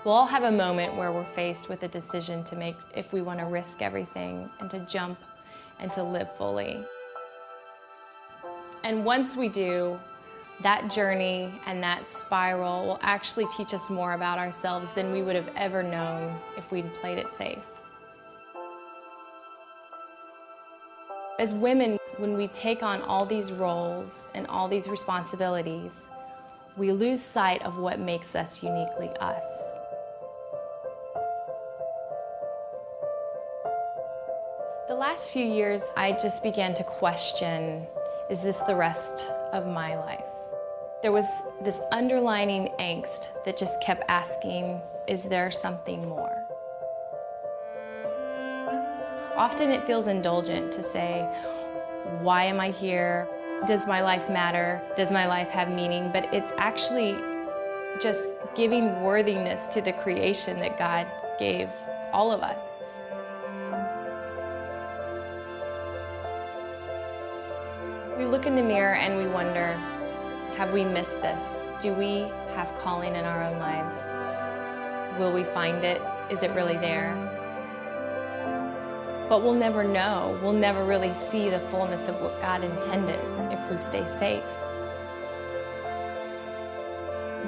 We'll all have a moment where we're faced with a decision to make if we want to risk everything and to jump and to live fully. And once we do, that journey and that spiral will actually teach us more about ourselves than we would have ever known if we'd played it safe. As women, when we take on all these roles and all these responsibilities, we lose sight of what makes us uniquely us. The last few years, I just began to question, is this the rest of my life? There was this underlining angst that just kept asking, is there something more? Often it feels indulgent to say, why am I here? Does my life matter? Does my life have meaning? But it's actually just giving worthiness to the creation that God gave all of us. We look in the mirror and we wonder, have we missed this? Do we have calling in our own lives? Will we find it? Is it really there? But we'll never know. We'll never really see the fullness of what God intended if we stay safe.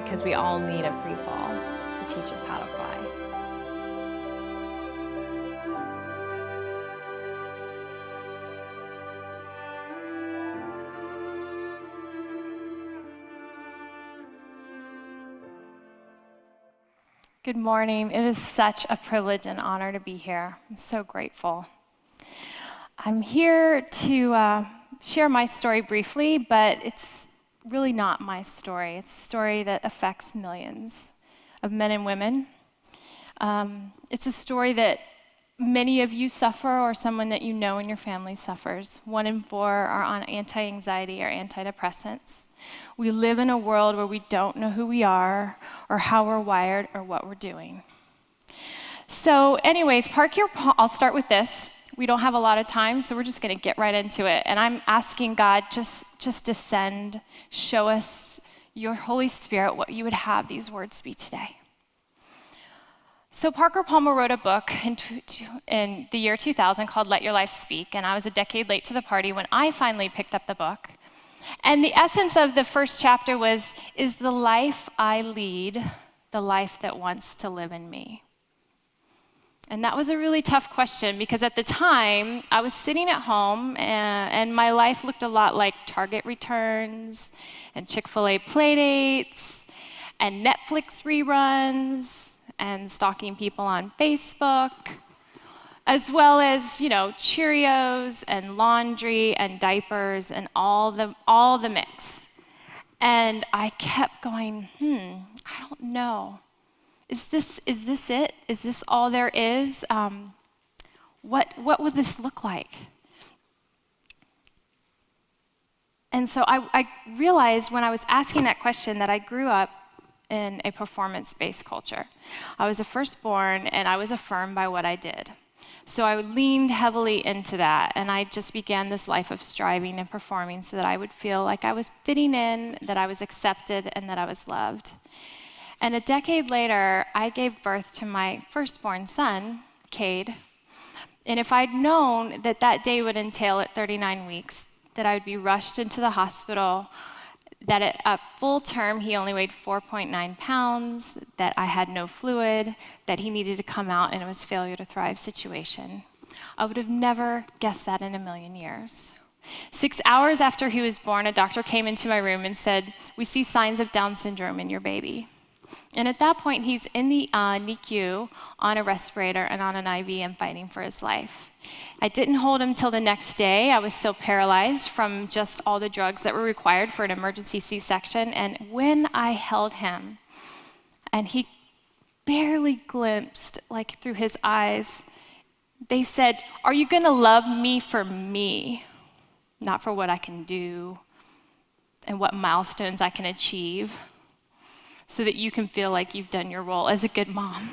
Because we all need a free fall to teach us how to fly. Good morning. It is such a privilege and honor to be here. I'm so grateful. I'm here to share my story briefly, but it's really not my story. It's a story that affects millions of men and women. It's a story that many of you suffer, or someone that you know in your family suffers. 1 in 4 are on anti-anxiety or antidepressants. We live in a world where we don't know who we are or how we're wired or what we're doing. So anyways, I'll start with this. We don't have a lot of time, so we're just going to get right into it. And I'm asking God, just descend, show us your Holy Spirit, what you would have these words be today. So Parker Palmer wrote a book in the year 2000 called Let Your Life Speak, and I was a decade late to the party when I finally picked up the book. And the essence of the first chapter was, is the life I lead the life that wants to live in me? And that was a really tough question, because at the time, I was sitting at home and my life looked a lot like Target returns and Chick-fil-A playdates and Netflix reruns and stalking people on Facebook, as well as, Cheerios and laundry and diapers and all the mix. And I kept going, I don't know. Is this it? Is this all there is? What would this look like? And so I realized when I was asking that question that I grew up in a performance-based culture. I was a firstborn, and I was affirmed by what I did. So I leaned heavily into that, and I just began this life of striving and performing so that I would feel like I was fitting in, that I was accepted, and that I was loved. And a decade later, I gave birth to my firstborn son, Cade. And if I'd known that that day would entail at 39 weeks, that I would be rushed into the hospital, that at full term he only weighed 4.9 pounds, that I had no fluid, that he needed to come out, and it was a failure to thrive situation, I would have never guessed that in a million years. 6 hours after he was born, a doctor came into my room and said, "We see signs of Down syndrome in your baby." And at that point, he's in the NICU on a respirator and on an IV and fighting for his life. I didn't hold him till the next day. I was still paralyzed from just all the drugs that were required for an emergency C-section. And when I held him, and he barely glimpsed, like through his eyes, they said, "Are you gonna love me for me, not for what I can do and what milestones I can achieve, so that you can feel like you've done your role as a good mom?"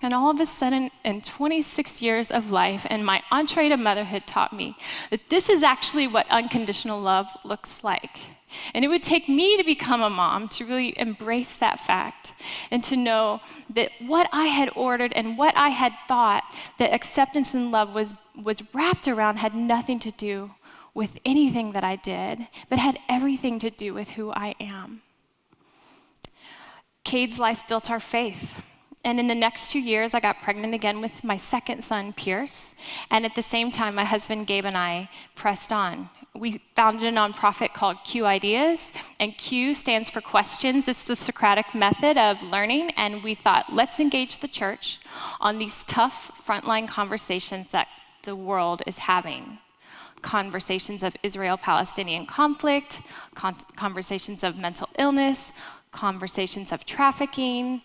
And all of a sudden, in 26 years of life, and my entree to motherhood taught me that this is actually what unconditional love looks like. And it would take me to become a mom to really embrace that fact and to know that what I had ordered and what I had thought that acceptance and love was wrapped around had nothing to do with anything that I did, but had everything to do with who I am. Cade's life built our faith. And in the next 2 years, I got pregnant again with my second son, Pierce. And at the same time, my husband, Gabe, and I pressed on. We founded a nonprofit called Q Ideas, and Q stands for questions. It's the Socratic method of learning, and we thought, let's engage the church on these tough frontline conversations that the world is having. Conversations of Israel-Palestinian conflict, conversations of mental illness, conversations of trafficking,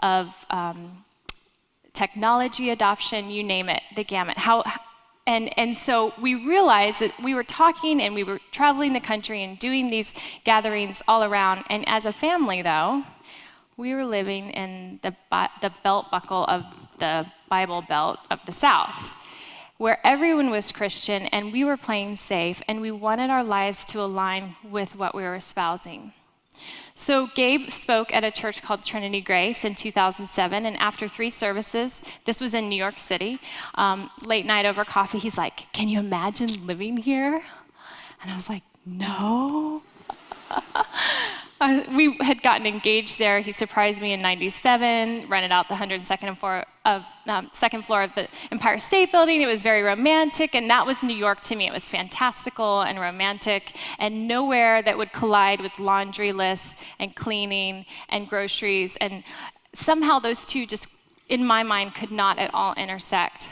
of technology adoption, you name it, the gamut. And so we realized that we were talking and we were traveling the country and doing these gatherings all around. And as a family, though, we were living in the belt buckle of the Bible Belt of the South, where everyone was Christian and we were playing safe, and we wanted our lives to align with what we were espousing. So Gabe spoke at a church called Trinity Grace in 2007, and after 3 services, this was in New York City, late night over coffee, he's like, "Can you imagine living here?" And I was like, "No." We had gotten engaged there. He surprised me in '97, rented out the 102nd floor second floor of the Empire State Building. It was very romantic, and that was New York to me. It was fantastical and romantic, and nowhere that would collide with laundry lists and cleaning and groceries. And somehow those two just, in my mind, could not at all intersect.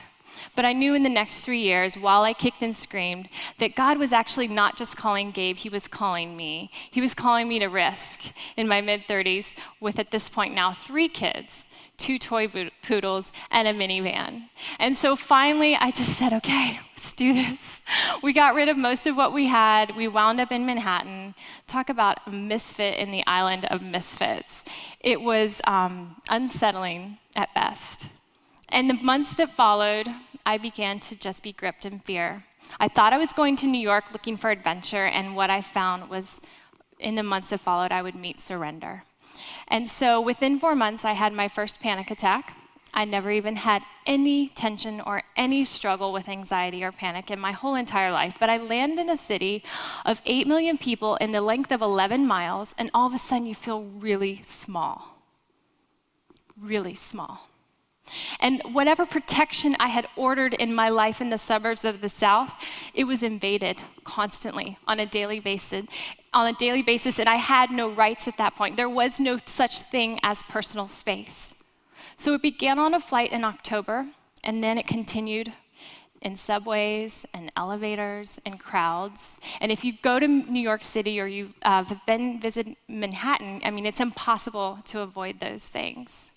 But I knew in the next 3 years, while I kicked and screamed, that God was actually not just calling Gabe, he was calling me. He was calling me to risk in my mid-30s with, at this point now, 3 kids, 2 toy poodles, and a minivan. And so finally, I just said, okay, let's do this. We got rid of most of what we had. We wound up in Manhattan. Talk about a misfit in the island of misfits. It was unsettling at best. And the months that followed, I began to just be gripped in fear. I thought I was going to New York looking for adventure, and what I found was in the months that followed, I would meet surrender. And so within 4 months, I had my first panic attack. I never even had any tension or any struggle with anxiety or panic in my whole entire life, but I land in a city of 8 million people in the length of 11 miles, and all of a sudden you feel really small. Really small. And whatever protection I had ordered in my life in the suburbs of the South, it was invaded constantly on a daily basis. And I had no rights at that point. There was no such thing as personal space. So it began on a flight in October, and then it continued in subways and elevators and crowds. And if you go to New York City or you have been visit Manhattan, I mean, it's impossible to avoid those things.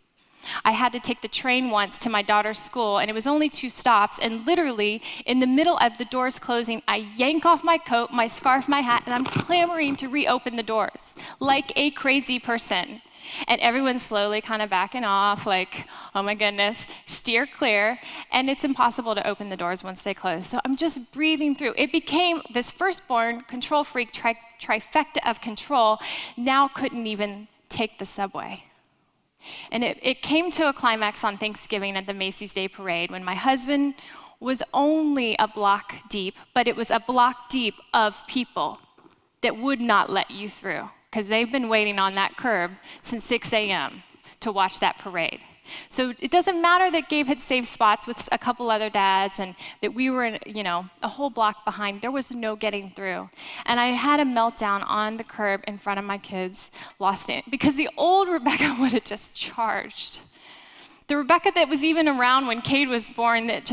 I had to take the train once to my daughter's school, and it was only 2 stops, and literally, in the middle of the doors closing, I yank off my coat, my scarf, my hat, and I'm clamoring to reopen the doors, like a crazy person. And everyone's slowly kind of backing off, like, oh my goodness, steer clear, and it's impossible to open the doors once they close. So I'm just breathing through. It became this firstborn control freak trifecta of control, now couldn't even take the subway. And it came to a climax on Thanksgiving at the Macy's Day Parade when my husband was only a block deep, but it was a block deep of people that would not let you through because they've been waiting on that curb since 6 a.m. to watch that parade. So it doesn't matter that Gabe had saved spots with a couple other dads and that we were, a whole block behind. There was no getting through. And I had a meltdown on the curb in front of my kids, lost it, because the old Rebekah would have just charged. The Rebekah that was even around when Cade was born that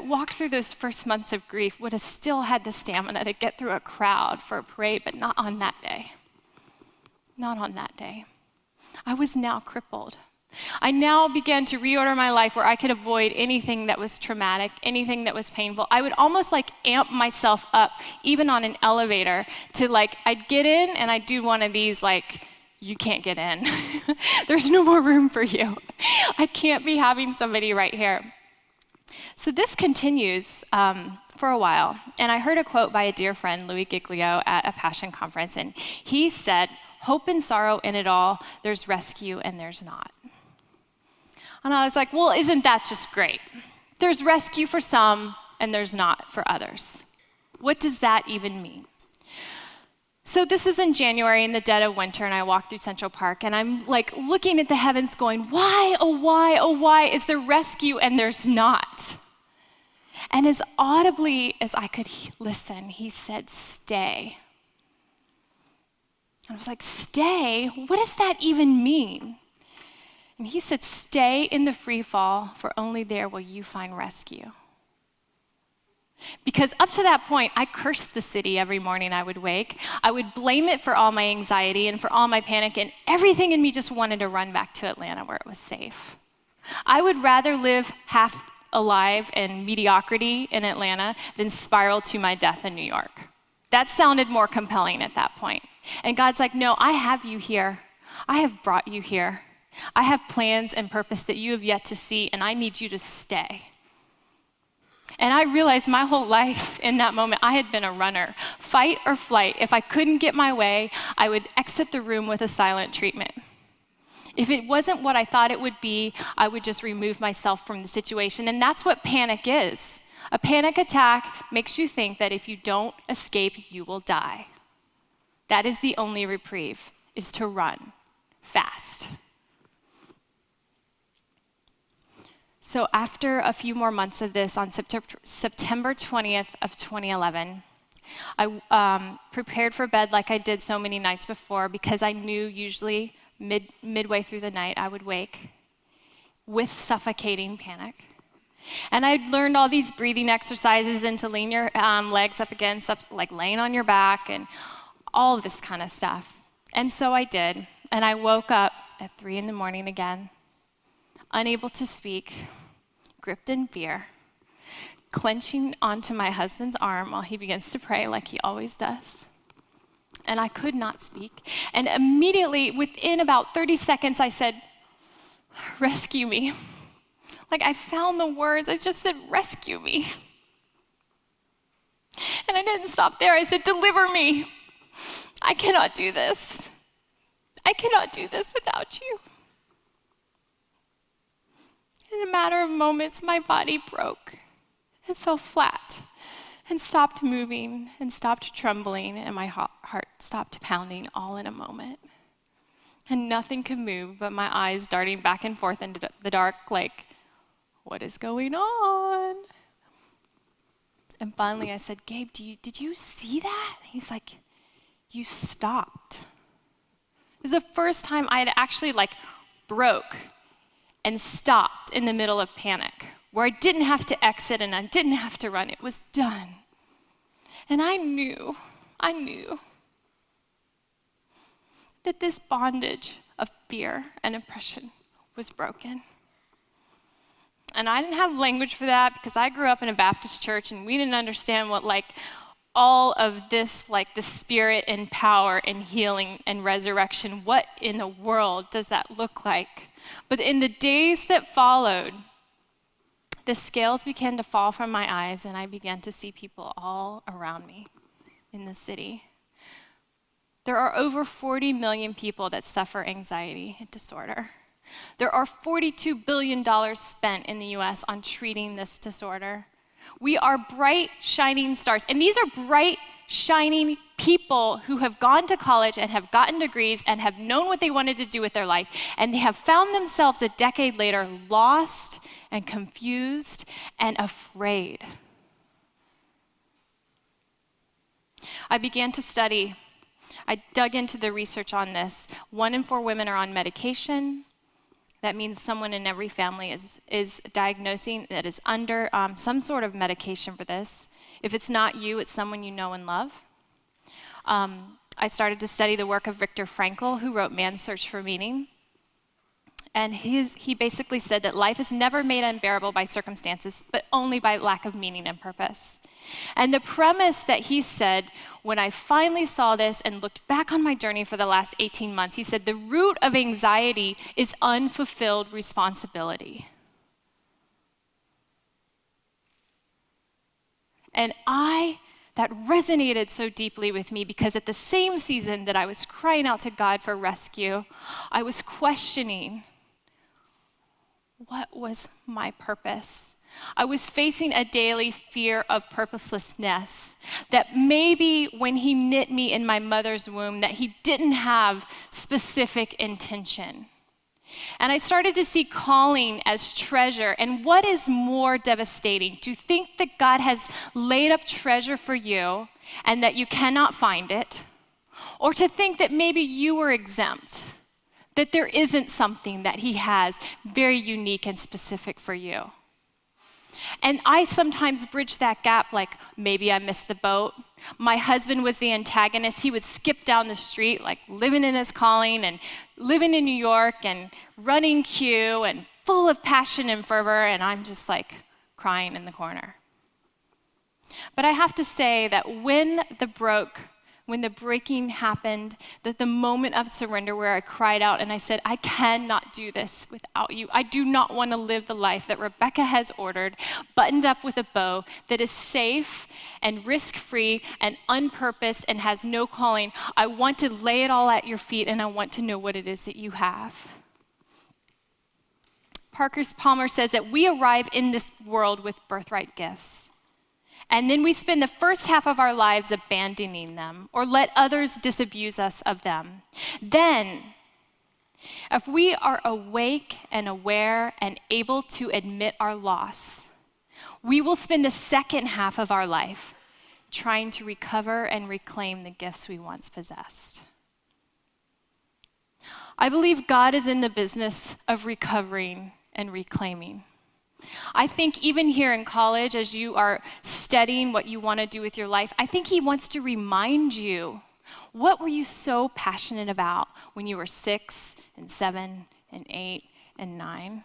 walked through those first months of grief would have still had the stamina to get through a crowd for a parade, but not on that day. Not on that day. I was now crippled. I now began to reorder my life where I could avoid anything that was traumatic, anything that was painful. I would almost amp myself up, even on an elevator, to I'd get in and I'd do one of these you can't get in. There's no more room for you. I can't be having somebody right here. So this continues for a while. And I heard a quote by a dear friend, Louis Giglio, at a Passion conference. And he said, "Hope and sorrow in it all, there's rescue and there's not." And I was like, well, isn't that just great? There's rescue for some and there's not for others. What does that even mean? So this is in January in the dead of winter, and I walk through Central Park, and I'm like looking at the heavens going, why, oh why is there rescue and there's not? And as audibly as I could listen, he said, stay. And I was like, stay? What does that even mean? And he said, stay in the freefall, for only there will you find rescue. Because up to that point, I cursed the city every morning I would wake. I would blame it for all my anxiety and for all my panic, and everything in me just wanted to run back to Atlanta where it was safe. I would rather live half alive in mediocrity in Atlanta than spiral to my death in New York. That sounded more compelling at that point. And God's like, no, I have you here. I have brought you here. I have plans and purpose that you have yet to see, and I need you to stay. And I realized my whole life in that moment, I had been a runner, fight or flight. If I couldn't get my way, I would exit the room with a silent treatment. If it wasn't what I thought it would be, I would just remove myself from the situation. And that's what panic is. A panic attack makes you think that if you don't escape, you will die. That is the only reprieve, is to run fast. So after a few more months of this, on September 20th of 2011, I prepared for bed like I did so many nights before, because I knew usually midway through the night I would wake with suffocating panic. And I'd learned all these breathing exercises and to lean your legs up against, like laying on your back and all of this kind of stuff. And so I did. And I woke up at 3 in the morning again, unable to speak, gripped in fear, clenching onto my husband's arm while he begins to pray like he always does. And I could not speak. And immediately, within about 30 seconds, I said, rescue me. Like I found the words, I just said, rescue me. And I didn't stop there, I said, deliver me. I cannot do this. I cannot do this without you. In a matter of moments, my body broke and fell flat and stopped moving and stopped trembling, and my heart stopped pounding all in a moment. And nothing could move but my eyes darting back and forth into the dark like, what is going on? And finally I said, Gabe, did you see that? He's like, you stopped. It was the first time I had actually broke and stopped in the middle of panic, where I didn't have to exit and I didn't have to run. It was done. And I knew that this bondage of fear and oppression was broken. And I didn't have language for that because I grew up in a Baptist church and we didn't understand what all of this, the spirit and power and healing and resurrection, what in the world does that look like? But in the days that followed, the scales began to fall from my eyes, and I began to see people all around me in the city. There are over 40 million people that suffer anxiety and disorder. There are $42 billion spent in the US on treating this disorder. We are bright, shining stars. And these are bright, shining people who have gone to college and have gotten degrees and have known what they wanted to do with their life. And they have found themselves a decade later lost and confused and afraid. I began to study. I dug into the research on this. 1 in 4 women are on medication. That means someone in every family is diagnosing that is under some sort of medication for this. If it's not you, it's someone you know and love. I started to study the work of Viktor Frankl, who wrote Man's Search for Meaning. And he basically said that life is never made unbearable by circumstances, but only by lack of meaning and purpose. And the premise that he said, when I finally saw this and looked back on my journey for the last 18 months, he said, the root of anxiety is unfulfilled responsibility. And that resonated so deeply with me because at the same season that I was crying out to God for rescue, I was questioning, what was my purpose? I was facing a daily fear of purposelessness, that maybe when he knit me in my mother's womb, that he didn't have specific intention. And I started to see calling as treasure. And what is more devastating? To think that God has laid up treasure for you and that you cannot find it, or to think that maybe you were exempt, that there isn't something that he has very unique and specific for you. And I sometimes bridge that gap, like maybe I missed the boat. My husband was the antagonist. He would skip down the street, like living in his calling and living in New York and running Q and full of passion and fervor, and I'm just like crying in the corner. But I have to say that when the breaking happened, that the moment of surrender where I cried out and I said, I cannot do this without you. I do not want to live the life that Rebekah has ordered, buttoned up with a bow, that is safe and risk-free and unpurposed and has no calling. I want to lay it all at your feet and I want to know what it is that you have. Parker Palmer says that we arrive in this world with birthright gifts. And then we spend the first half of our lives abandoning them or let others disabuse us of them. Then, if we are awake and aware and able to admit our loss, we will spend the second half of our life trying to recover and reclaim the gifts we once possessed. I believe God is in the business of recovering and reclaiming. I think even here in college, as you are studying what you want to do with your life, I think he wants to remind you, what were you so passionate about when you were 6 and 7 and 8 and 9?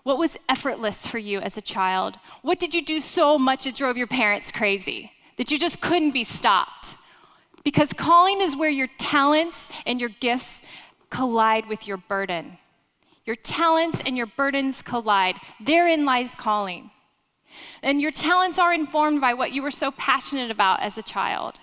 What was effortless for you as a child? What did you do so much it drove your parents crazy that you just couldn't be stopped? Because calling is where your talents and your gifts collide with your burden. Your talents and your burdens collide. Therein lies calling. And your talents are informed by what you were so passionate about as a child.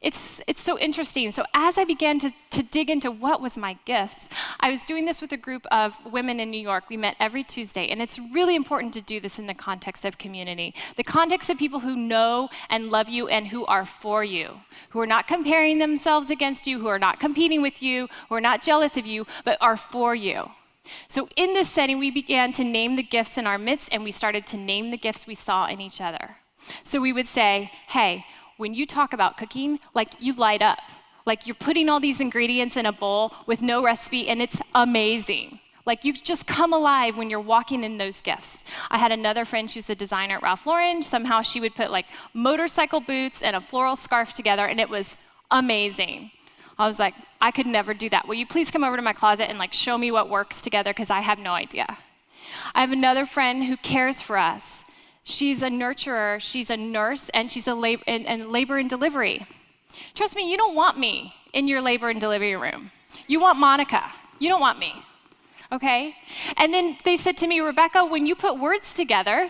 It's so interesting. So as I began to dig into what was my gifts, I was doing this with a group of women in New York. We met every Tuesday, and it's really important to do this in the context of community, the context of people who know and love you and who are for you, who are not comparing themselves against you, who are not competing with you, who are not jealous of you, but are for you. So in this setting, we began to name the gifts in our midst, and we started to name the gifts we saw in each other. So we would say, hey, when you talk about cooking, like you light up. Like you're putting all these ingredients in a bowl with no recipe, and it's amazing. Like you just come alive when you're walking in those gifts. I had another friend, she was a designer at Ralph Lauren. Somehow she would put like motorcycle boots and a floral scarf together, and it was amazing. I was like, I could never do that. Will you please come over to my closet and like show me what works together, because I have no idea. I have another friend who cares for us. She's a nurturer, she's a nurse, and she's in labor and delivery. Trust me, you don't want me in your labor and delivery room. You want Monica. You don't want me. Okay? And then they said to me, Rebekah, when you put words together,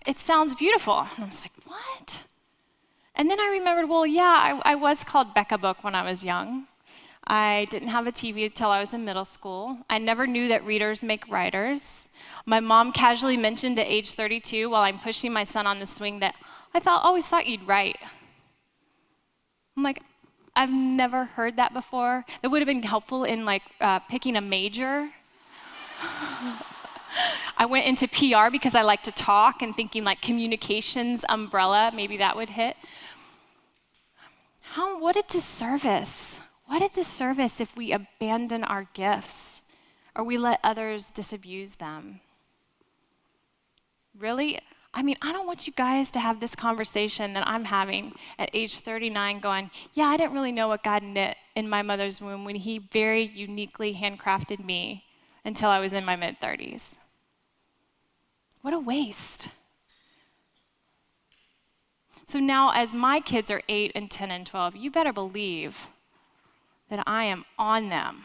it sounds beautiful. And I was like, what? And then I remembered, well, yeah, I was called Becca Book when I was young. I didn't have a TV until I was in middle school. I never knew that readers make writers. My mom casually mentioned at age 32 while I'm pushing my son on the swing that always thought you'd write. I'm like, I've never heard that before. That would have been helpful in like picking a major. I went into PR because I like to talk and thinking like communications umbrella, maybe that would hit. What a disservice. What a disservice if we abandon our gifts or we let others disabuse them. Really? I mean, I don't want you guys to have this conversation that I'm having at age 39 going, yeah, I didn't really know what God knit in my mother's womb when he very uniquely handcrafted me until I was in my mid-30s. What a waste. So now as my kids are 8 and 10 and 12, you better believe that I am on them,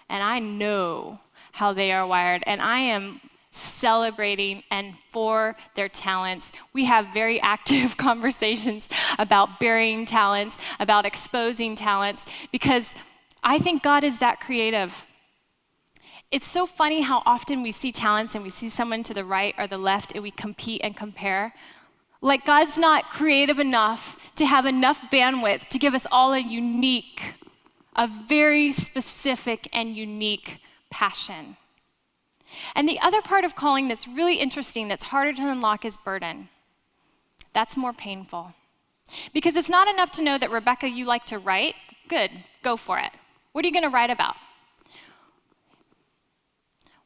and I know how they are wired, and I am celebrating and for their talents. We have very active conversations about burying talents, about exposing talents, because I think God is that creative. It's so funny how often we see talents and we see someone to the right or the left and we compete and compare. Like God's not creative enough to have enough bandwidth to give us all a very specific and unique passion. And the other part of calling that's really interesting, that's harder to unlock, is burden. That's more painful. Because it's not enough to know that, Rebekah, you like to write. Good, go for it. What are you going to write about?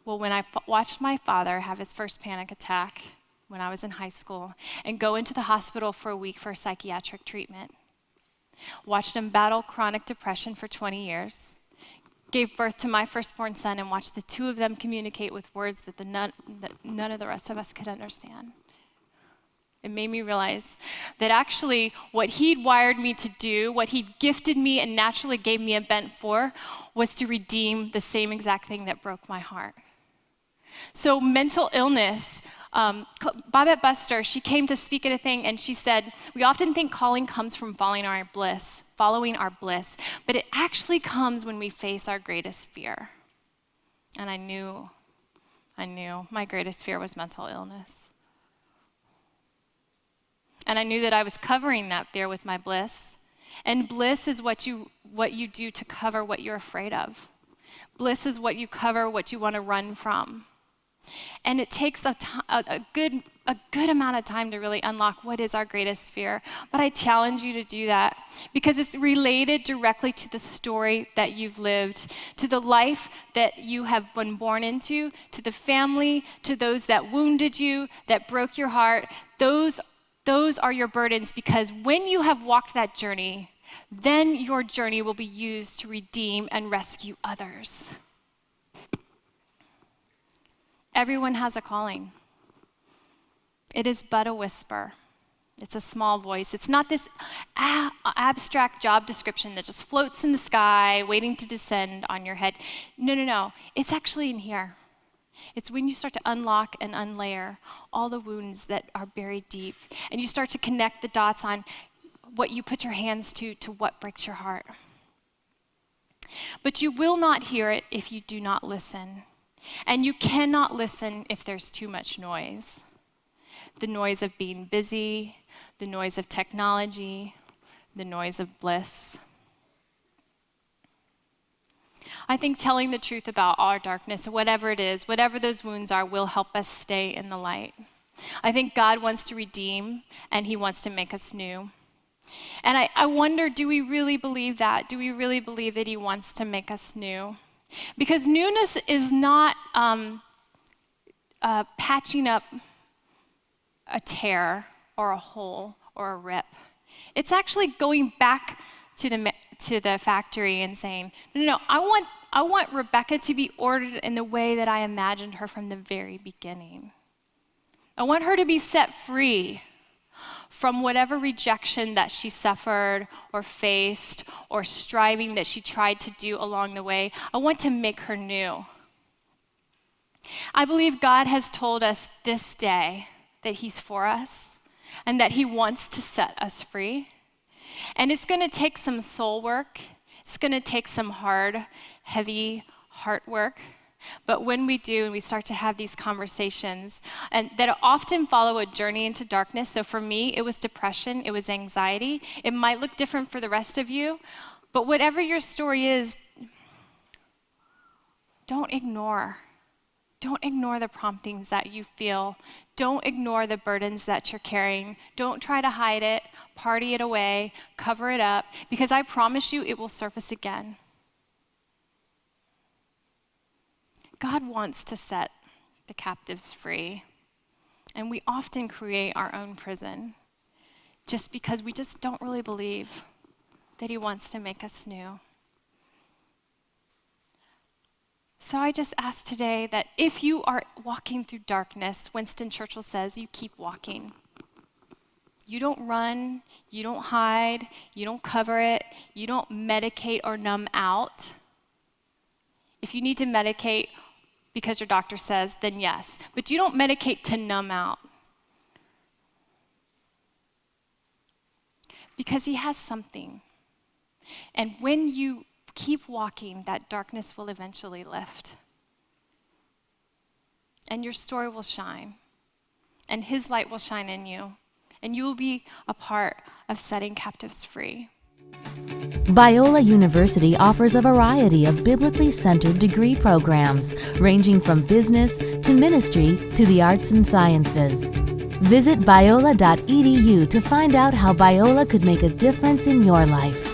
Well, when I watched my father have his first panic attack when I was in high school and go into the hospital for a week for psychiatric treatment, watched him battle chronic depression for 20 years, gave birth to my firstborn son, and watched the two of them communicate with words that none of the rest of us could understand. It made me realize that actually what he'd wired me to do, what he'd gifted me and naturally gave me a bent for, was to redeem the same exact thing that broke my heart. So mental illness, Babette Buster, she came to speak at a thing and she said, we often think calling comes from following our bliss, but it actually comes when we face our greatest fear. And I knew my greatest fear was mental illness. And I knew that I was covering that fear with my bliss. And bliss is what you do to cover what you're afraid of. Bliss is what you cover, what you want to run from. And it takes a good amount of time to really unlock what is our greatest fear. But I challenge you to do that because it's related directly to the story that you've lived, to the life that you have been born into, to the family, to those that wounded you, that broke your heart. Those are your burdens, because when you have walked that journey, then your journey will be used to redeem and rescue others. Everyone has a calling. It is but a whisper. It's a small voice. It's not this abstract job description that just floats in the sky, waiting to descend on your head. No. It's actually in here. It's when you start to unlock and unlayer all the wounds that are buried deep, and you start to connect the dots on what you put your hands to what breaks your heart. But you will not hear it if you do not listen. And you cannot listen if there's too much noise. The noise of being busy, the noise of technology, the noise of bliss. I think telling the truth about our darkness, whatever it is, whatever those wounds are, will help us stay in the light. I think God wants to redeem, and he wants to make us new. And I wonder, do we really believe that? Do we really believe that he wants to make us new? Because newness is not patching up a tear or a hole or a rip. It's actually going back to the factory and saying, no, I want Rebekah to be ordered in the way that I imagined her from the very beginning. I want her to be set free from whatever rejection that she suffered or faced or striving that she tried to do along the way. I want to make her new. I believe God has told us this day that he's for us and that he wants to set us free. And it's going to take some soul work. It's going to take some hard, heavy heart work. But when we do, and we start to have these conversations, and that often follow a journey into darkness. So for me, it was depression, it was anxiety. It might look different for the rest of you, but whatever your story is, don't ignore. Don't ignore the promptings that you feel. Don't ignore the burdens that you're carrying. Don't try to hide it, party it away, cover it up, because I promise you it will surface again. God wants to set the captives free, and we often create our own prison just because we just don't really believe that he wants to make us new. So I just ask today that if you are walking through darkness, Winston Churchill says, you keep walking. You don't run, you don't hide, you don't cover it, you don't medicate or numb out. If you need to medicate because your doctor says, then yes. But you don't medicate to numb out. Because he has something. And when you keep walking, that darkness will eventually lift. And your story will shine. And his light will shine in you. And you will be a part of setting captives free. Biola University offers a variety of biblically centered degree programs, ranging from business to ministry to the arts and sciences. Visit biola.edu to find out how Biola could make a difference in your life.